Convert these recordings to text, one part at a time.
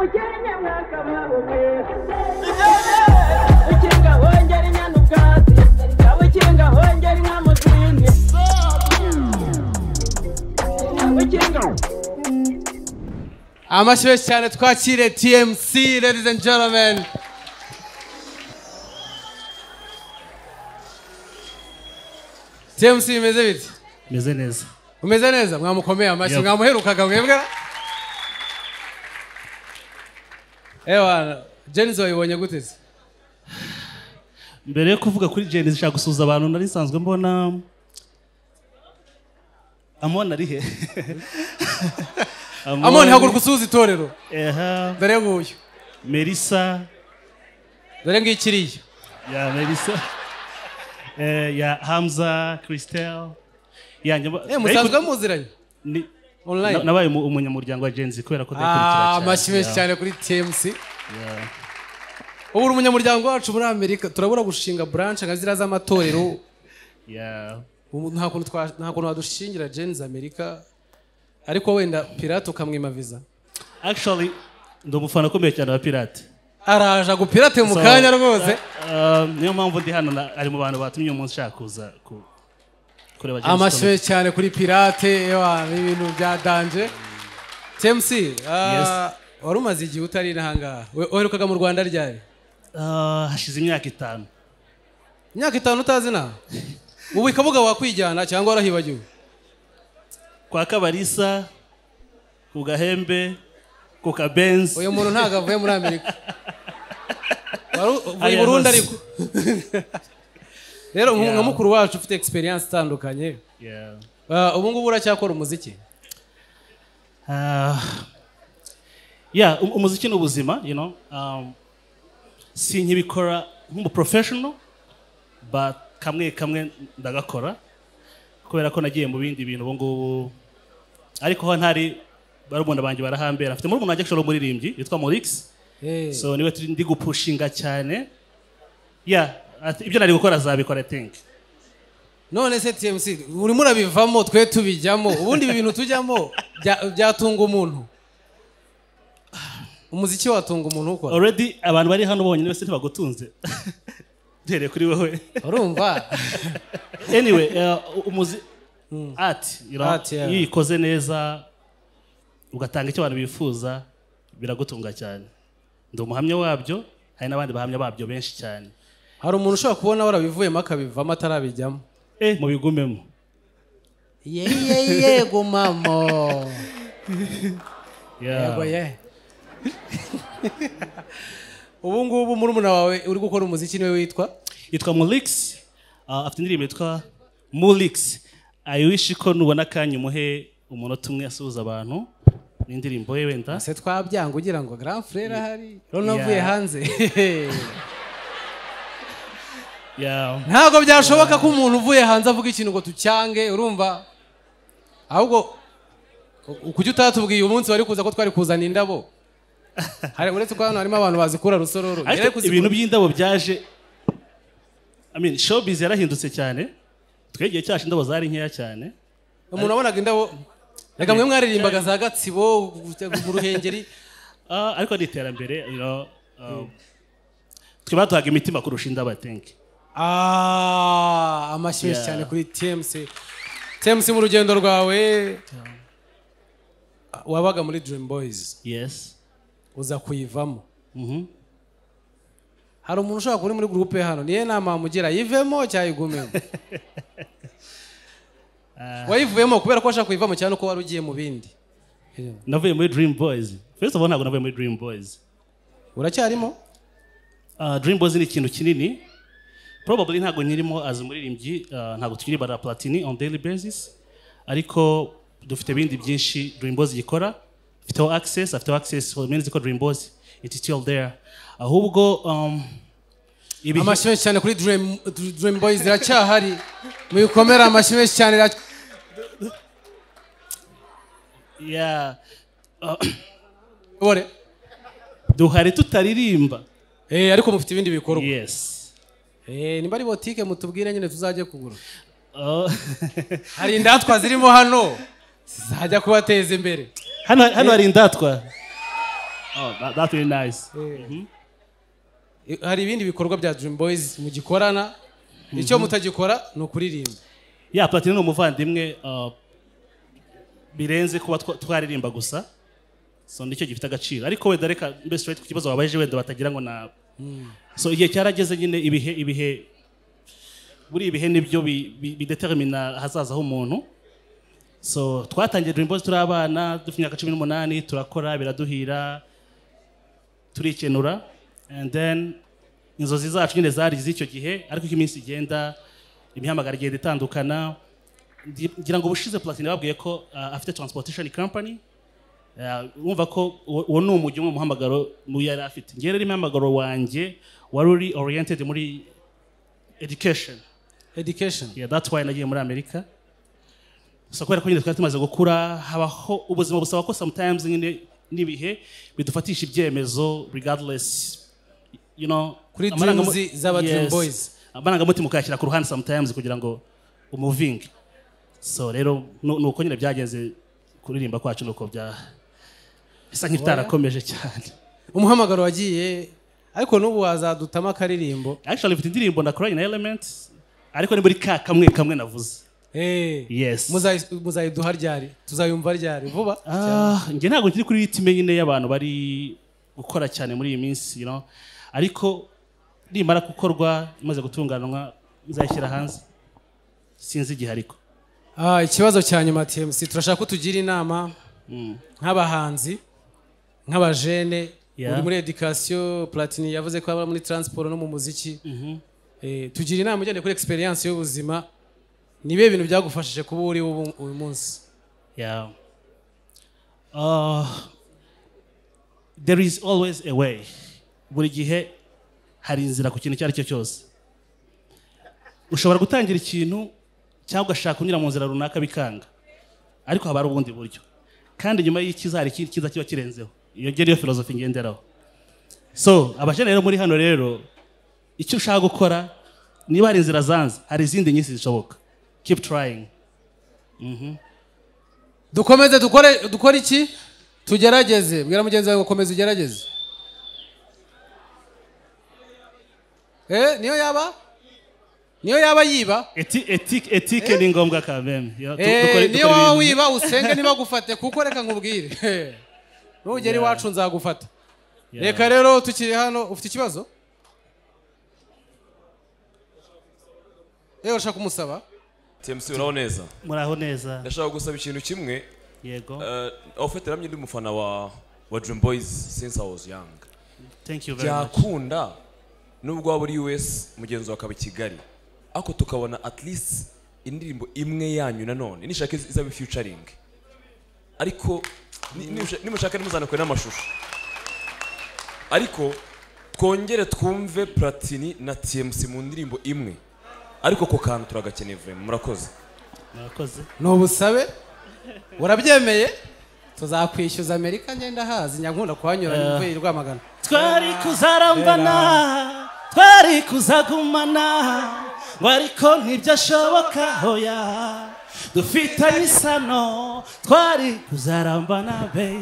mukenya mwakabawe ukinga hongera inyana ubwatsi ukinga hongera inka mu zindi ukinga amashyi cyane twakire TMC, ladies and gentlemen. TMC imeze bite? Meze neza. Umeze neza? Mwamukomeye amashyi, mwamuherukaga mwebwe? Ewa, Jenzo yibonye gute? Mbere yo kuvuga kuri Jenzo nshaka gusuza abantu nari sanzwe mbona Amon ari he? Amon haguruka usuza itorero. Dore nguyu. Melissa. Dore ngikiriye. Ya Melissa. Ya Hamza, Christelle. Ya musanzwe muziranye? Ni online. Nabaye umunyamuryango wa Jenzi kubera ko ndakurikira cyane. Amashyi cyane kuri TMC. Ubu umunyamuryango wacu muri Amerika turabura gushinga branch nkazira z'amatorero. Nta kuntu wadushingira Jenzi Amerika. Ariko wenda pirate ukamwima visa. Actually ndo mufana komeye cyane wa pirate. Araje gupirate mu kanya rwose. Niyo mpamvu ndi hano ari mu bantu batumye umunsi shaka kuza kureba Jenzi. Amashyi cyane kuri pirate ibintu bya danger. TMC wari umaze igihe utari nahanga. Uherukaga mu Rwanda ryari? Hashize imyaka 5. Imyaka 5 utazi na? Ubu ikavuga wakwijyana cyangwa warahibagiwe? Kwa Kabarisa, ku Gahembe, ku Kabenz. Uyu muntu ntago avuye muri Amerika. Uvuye Burundi ariko. Rero nka mukuru wacu ufite experience itandukanye. Ubu ngubu uracyakora umuziki? Umuziki ni ubuzima, you know. Si nkibikora nk'umu professional, but kamwe ndagakora. Kubera ko nagiye mu bindi bintu ubu ngubu. Ariko ho ntari barumuna banje barahambera. Afite murumuna ajya gushora umuririmbyi yitwa Morix. So niwe ndi gupushinga cyane. Ibyo nari gukora azabikora I think. None se TMC uri murabivamo twe tubijyamo. Ubundi ibi bintu tujyamo byatunga umuntu. Umuziki watunga umuntu uko. Already abantu bari hano bonyine bose ntibagutunze. Dere kuri wowe. Urumva? Anyway, iyo ikoze neza ugatanga icyo abantu bifuza biragutunga cyane. Ndi umuhamya wabyo, hari n'abandi bahamya babyo benshi cyane. Hari umuntu ushobora kubona warabivuyemo akabivamo atarabijyamo. Mu bigumemo. Yego mamo. Yego Ubu ngubu murumuna wawe uri gukora umuziki niwe witwa? Yitwa Mulix. Afite indirimbo yitwa Mulix. I wish ko nubona kanya umuhe umunota umwe asuhuza abantu. Ni indirimbo ye wenda. Se twabyanga ugira ngo grand frère ahari. Rono vuye hanze. Ntago byashoboka ko umuntu uvuye hanze avuga ikintu ngo tucyange urumva? Ahubwo ukujya utatubwiye umunsi wari kuza ko twari kuzana indabo. Hari uretse ko hano harimo abantu bazikura rusororo. Ibintu by'indabo byaje showbiz yarahindutse cyane. Twegeye cyaje indabo zari nkeya cyane. Umuntu abonaga indabo reka mwe mwaririmbaga za Gatsibo mu Ruhengeri. Ariko ni iterambere, you know. Twibatuhaga imitima kurusha indabo I think. Amashyi cyane kuri TMC. TMC mu rugendo rwawe wabaga muri Dream Boys. Yes. Uza kuyivamo. Hari umuntu ushaka kuri muri groupe hano niye nama mugira yivemo cyayigumemo. Wayivuyemo kubera ko ashaka kuyivamo cyane uko wari ugiye mu bindi. Navuye muri Dream Boys. First of all ntabwo navuye muri Dream Boys. Uracyarimo? Dream Boys ni ikintu kinini. Probably ntabwo nyirimo as umuririmbyi, ntabwo tukiri bara platini on daily basis. Ariko dufite bindi byinshi Dream Boys gikora. After access for means ko Dream Boys it is still there. Ahubwo amashyi cyane kuri Dream Boys iracyahari. Muyikomera amashyi cyane. Ore duhari tutaririmba. Ariko mufite ibindi bikorwa. Yes. Nimba ari botike mutubwire nyine tuzajye kugura. Hari indatwa zirimo hano zizajya kubateza imbere. Hano hari indatwa. Oh, that's really nice. hari ibindi bikorwa bya Dream Boys mugikorana icyo mutagikora no kuririmba Yeah, Platini ni umuvandimwe birenze kuba twaririmba gusa. So nicyo gifite agaciro. Ariko wenda reka mbe straight ku kibazo wabaje wenda batagira ngo na so igihe cyarageze nyine ibihe buri ibihe nibyo bidetermina hazaza h'umuntu. So twatangiye Dream Boys turi abana dufite imyaka 18 turakora biraduhira turikenura and then inzozi zacu nyine zari z'icyo gihe ariko iminsi igenda imihamagara igenda itandukana ngira ngo ubushize Platini babwiye ko afite transportation company wumva ko uwo ni umujyi umwe muhamagaro mu yari afite ngere rero imihamagaro wanjye wari uri oriented muri education. Yeah, that's why nagiye muri Amerika. So kubera ko nyine twari tumaze gukura habaho ubuzima busaba ko sometimes nyine nibihe bidufatisha ibyemezo regardless you know kuri dreams z'aba Dream Boys amarangamutima ukayashyira ku ruhande sometimes kugira ngo umuvinge. So rero nuko nyine byagenze kuririmba kwacu nuko bya bisa nk'itarakomeje cyane. Umuhamagaro wagiye ariko n'ubu wazadutama akaririmbo. Actually mfite indirimbo nakora in Elements ariko ni muri kamwe navuze. Yes. Muzayiduha ryari? Tuzayumva ryari? Vuba? Nge ntabwo nkiri kuri ritime nyine y'abantu bari gukora cyane muri iyi minsi, you know. Ariko nimara gukorwa imaze gutunganwa nzayishyira hanze. Sinzi igihe ariko. Ikibazo cya nyuma TMC turashaka ko tugira inama nk'abahanzi nk'abajene uri muri education. Platini yavuze ko aba muri transport no mu muziki. Tugira inama ujyane kuri experience y'ubuzima nibe ibintu byagufashije kuba uri uyu munsi. Yeah. There is always a way. Buri gihe hari inzira ku kintu cyari cyo cyose. Ushobora gutangira ikintu cyangwa ugashaka kunyura mu nzira runaka bikanga. Ariko haba ari ubundi buryo. Kandi nyuma y'ikizari kiza kiba kirenzeho. Iyo ngeri yo philosophy ngenderaho. So, abajene rero muri hano rero icyo ushaka gukora niba hari inzira zanze hari izindi nyinshi zishoboka. Keep trying. Dukomeze dukore iki? Tugerageze. Bwira mugenzi wawe gukomeza ugerageze. Niyo yaba yiba? Etike ni ngombwa kabeme. Niyo waba wiba usenge niba gufate kuko reka nkubwire. Nugeri wacu nzagufata. Reka rero tukiri hano ufite ikibazo? Ushaka kumusaba? TMC uraho neza? Muraho neza. Ndashaka gusaba ikintu kimwe. Yego. Ofete ramye ndi mufana wa Dream Boys since I was young. Thank you very much. Yakunda nubwo waba uri US mugenzi wa kaba Kigali. Ako tukabona at least indirimbo imwe yanyu nanone. Nishaka izaba featuring. Ariko nimushaka nimuzanakwe n'amashusho. Ariko twongere twumve Platini na TMC mu ndirimbo imwe. Ariko ko kantu turagakeneye vraiment murakoze. Murakoze. No busabe. Urabyemeye? Tuzakwishyuza Amerika ngenda hazi nyankunda kwanyura n'imvuye Rwamagana. Twari kuzarambana, twari kuzagumana, ariko ntibyashoboka hoya. Dufitanye isano, twari kuzarambana be,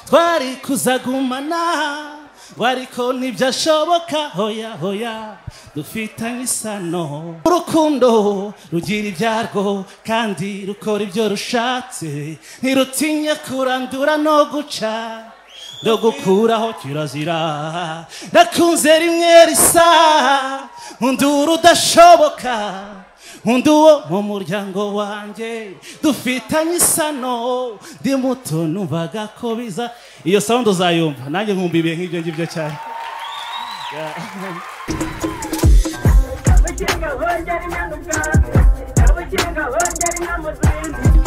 twari kuzagumana, ariko ntibyashoboka hoya. Dufitanye isano, urukundo rugira ibyarwo kandi rukora ibyo rushatse, ntirutinya kurandura no guca no gukuraho kirazira. Nakunze rimwe risa nkundura udashoboka, nkunduwo mu muryango wanjye dufitanye isano, ndi muto numvaga ko biza. Iyo sound uzayumva nanjye nkumva ibihe nk'ibyo ngibyo cyane. We're